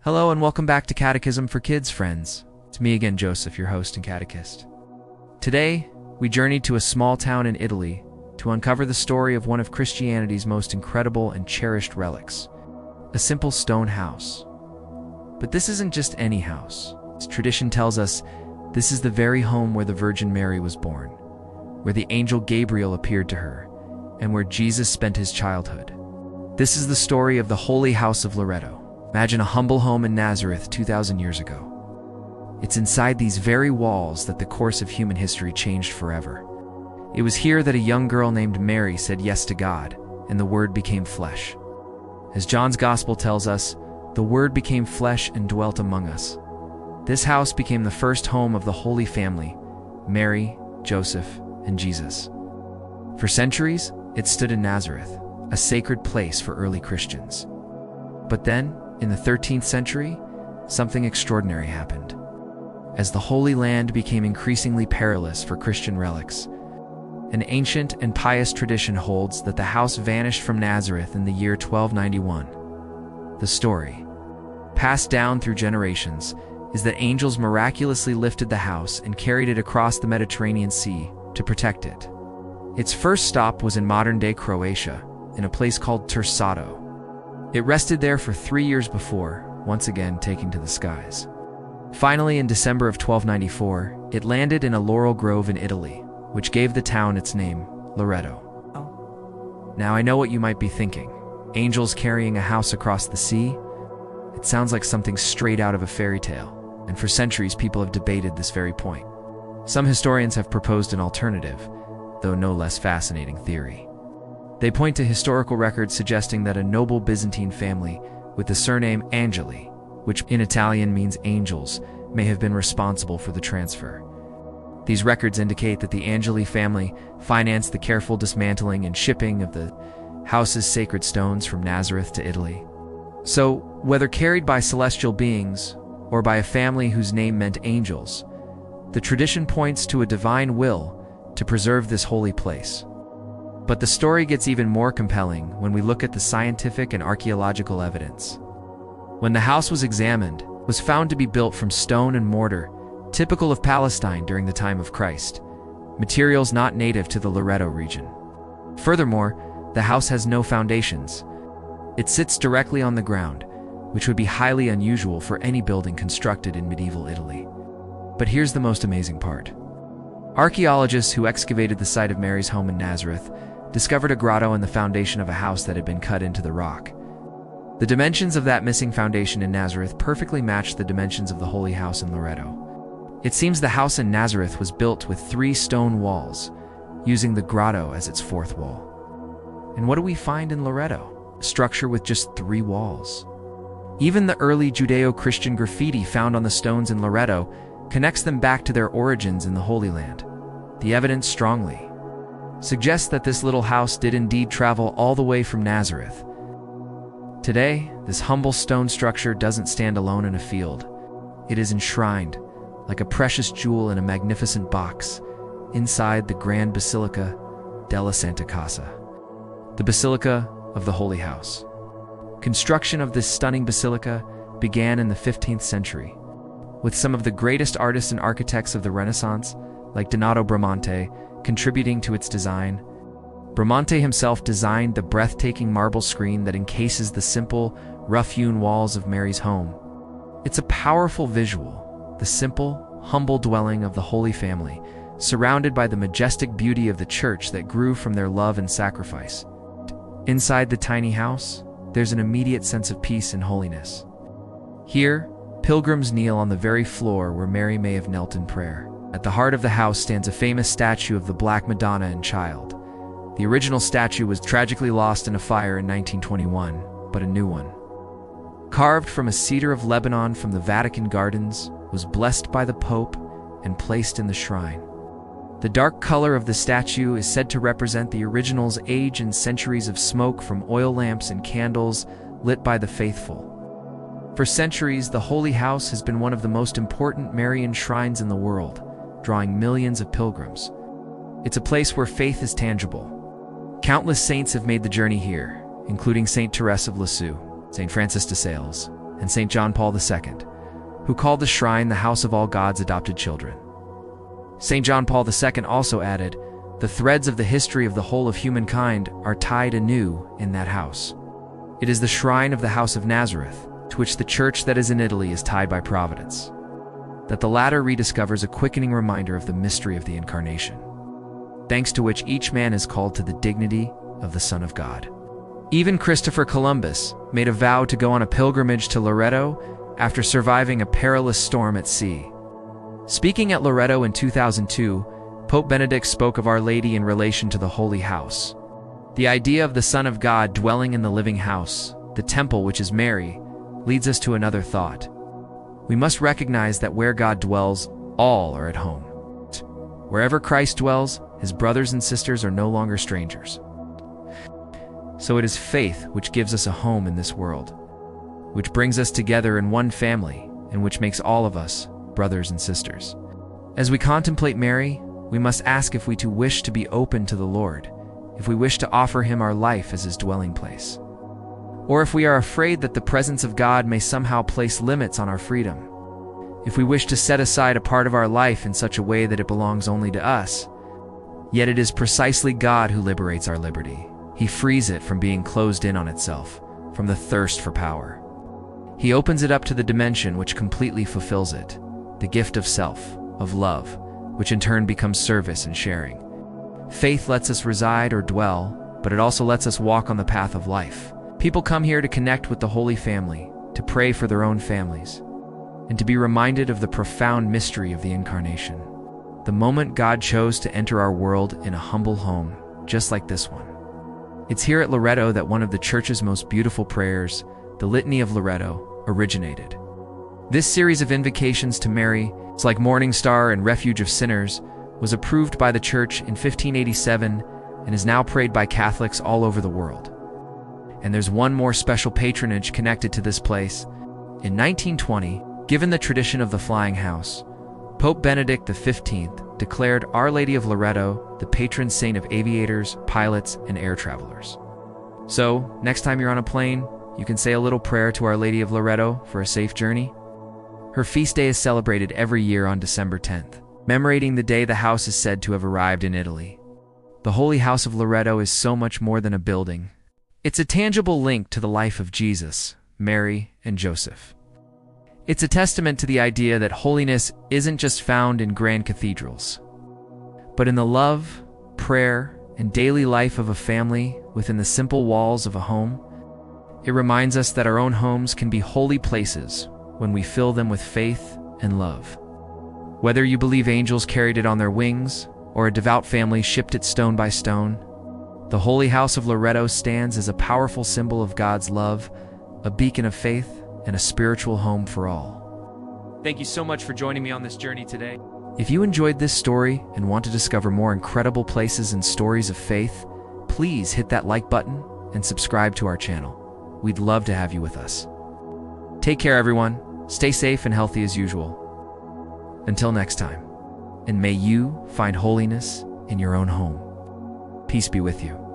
Hello and welcome back to Catechism for Kids, friends. It's me again, Joseph, your host and catechist. Today, we journeyed to a small town in Italy to uncover the story of one of Christianity's most incredible and cherished relics, a simple stone house. But this isn't just any house. As tradition tells us, this is the very home where the Virgin Mary was born, where the Angel Gabriel appeared to her, and where Jesus spent his childhood. This is the story of the Holy House of Loreto. Imagine a humble home in Nazareth 2,000 years ago. It's inside these very walls that the course of human history changed forever. It was here that a young girl named Mary said yes to God, and the Word became flesh. As John's Gospel tells us, the Word became flesh and dwelt among us. This house became the first home of the Holy Family, Mary, Joseph, and Jesus. For centuries, it stood in Nazareth, a sacred place for early Christians. But then, in the 13th century, something extraordinary happened. As the Holy Land became increasingly perilous for Christian relics, an ancient and pious tradition holds that the house vanished from Nazareth in the year 1291. The story, passed down through generations, is that angels miraculously lifted the house and carried it across the Mediterranean Sea to protect it. Its first stop was in modern-day Croatia, in a place called Tersato. It rested there for 3 years before, once again taking to the skies. Finally, in December of 1294, it landed in a laurel grove in Italy, which gave the town its name, Loreto. Now I know what you might be thinking. Angels carrying a house across the sea? It sounds like something straight out of a fairy tale, and for centuries people have debated this very point. Some historians have proposed an alternative, though no less fascinating theory. They point to historical records suggesting that a noble Byzantine family with the surname Angeli, which in Italian means angels, may have been responsible for the transfer. These records indicate that the Angeli family financed the careful dismantling and shipping of the house's sacred stones from Nazareth to Italy. So, whether carried by celestial beings or by a family whose name meant angels, the tradition points to a divine will to preserve this holy place. But the story gets even more compelling when we look at the scientific and archaeological evidence. When the house was examined, it was found to be built from stone and mortar, typical of Palestine during the time of Christ, materials not native to the Loreto region. Furthermore, the house has no foundations. It sits directly on the ground, which would be highly unusual for any building constructed in medieval Italy. But here's the most amazing part. Archaeologists who excavated the site of Mary's home in Nazareth discovered a grotto in the foundation of a house that had been cut into the rock. The dimensions of that missing foundation in Nazareth perfectly matched the dimensions of the Holy House in Loreto. It seems the house in Nazareth was built with 3 stone walls, using the grotto as its 4th wall. And what do we find in Loreto? A structure with just 3 walls. Even the early Judeo-Christian graffiti found on the stones in Loreto connects them back to their origins in the Holy Land. The evidence strongly suggests that this little house did indeed travel all the way from Nazareth. Today, this humble stone structure doesn't stand alone in a field. It is enshrined, like a precious jewel in a magnificent box, inside the grand Basilica della Santa Casa, the Basilica of the Holy House. Construction of this stunning basilica began in the 15th century, with some of the greatest artists and architects of the Renaissance, like Donato Bramante, contributing to its design. Bramante himself designed the breathtaking marble screen that encases the simple, rough-hewn walls of Mary's home. It's a powerful visual, the simple, humble dwelling of the Holy Family, surrounded by the majestic beauty of the church that grew from their love and sacrifice. Inside the tiny house, there's an immediate sense of peace and holiness. Here, pilgrims kneel on the very floor where Mary may have knelt in prayer. At the heart of the house stands a famous statue of the Black Madonna and Child. The original statue was tragically lost in a fire in 1921, but a new one, carved from a cedar of Lebanon from the Vatican Gardens, was blessed by the Pope and placed in the shrine. The dark color of the statue is said to represent the original's age and centuries of smoke from oil lamps and candles lit by the faithful. For centuries, the Holy House has been one of the most important Marian shrines in the world, drawing millions of pilgrims. It's a place where faith is tangible. Countless saints have made the journey here, including Saint Therese of Lisieux, Saint Francis de Sales, and St. John Paul II, who called the shrine the house of all God's adopted children. St. John Paul II also added, "The threads of the history of the whole of humankind are tied anew in that house. It is the shrine of the house of Nazareth, to which the church that is in Italy is tied by providence, that the latter rediscovers a quickening reminder of the mystery of the Incarnation, thanks to which each man is called to the dignity of the Son of God." Even Christopher Columbus made a vow to go on a pilgrimage to Loreto after surviving a perilous storm at sea. Speaking at Loreto in 2002, Pope Benedict spoke of Our Lady in relation to the Holy House. The idea of the Son of God dwelling in the living house, the temple which is Mary, leads us to another thought. We must recognize that where God dwells, all are at home. Wherever Christ dwells, his brothers and sisters are no longer strangers. So it is faith which gives us a home in this world, which brings us together in one family, and which makes all of us brothers and sisters. As we contemplate Mary, we must ask if we too wish to be open to the Lord, if we wish to offer him our life as his dwelling place, or if we are afraid that the presence of God may somehow place limits on our freedom, if we wish to set aside a part of our life in such a way that it belongs only to us. Yet it is precisely God who liberates our liberty. He frees it from being closed in on itself, from the thirst for power. He opens it up to the dimension which completely fulfills it, the gift of self, of love, which in turn becomes service and sharing. Faith lets us reside or dwell, but it also lets us walk on the path of life. People come here to connect with the Holy Family, to pray for their own families, and to be reminded of the profound mystery of the Incarnation. The moment God chose to enter our world in a humble home, just like this one. It's here at Loreto that one of the Church's most beautiful prayers, the Litany of Loreto, originated. This series of invocations to Mary, it's like Morning Star and Refuge of Sinners, was approved by the Church in 1587 and is now prayed by Catholics all over the world. And there's one more special patronage connected to this place. In 1920, given the tradition of the flying house, Pope Benedict XV declared Our Lady of Loreto the patron saint of aviators, pilots, and air travelers. So, next time you're on a plane, you can say a little prayer to Our Lady of Loreto for a safe journey. Her feast day is celebrated every year on December 10th, commemorating the day the house is said to have arrived in Italy. The Holy House of Loreto is so much more than a building. It's a tangible link to the life of Jesus, Mary, and Joseph. It's a testament to the idea that holiness isn't just found in grand cathedrals, but in the love, prayer, and daily life of a family within the simple walls of a home. It reminds us that our own homes can be holy places when we fill them with faith and love. Whether you believe angels carried it on their wings, or a devout family shipped it stone by stone, the Holy House of Loreto stands as a powerful symbol of God's love, a beacon of faith, and a spiritual home for all. Thank you so much for joining me on this journey today. If you enjoyed this story and want to discover more incredible places and stories of faith, please hit that like button and subscribe to our channel. We'd love to have you with us. Take care, everyone. Stay safe and healthy as usual. Until next time, and may you find holiness in your own home. Peace be with you.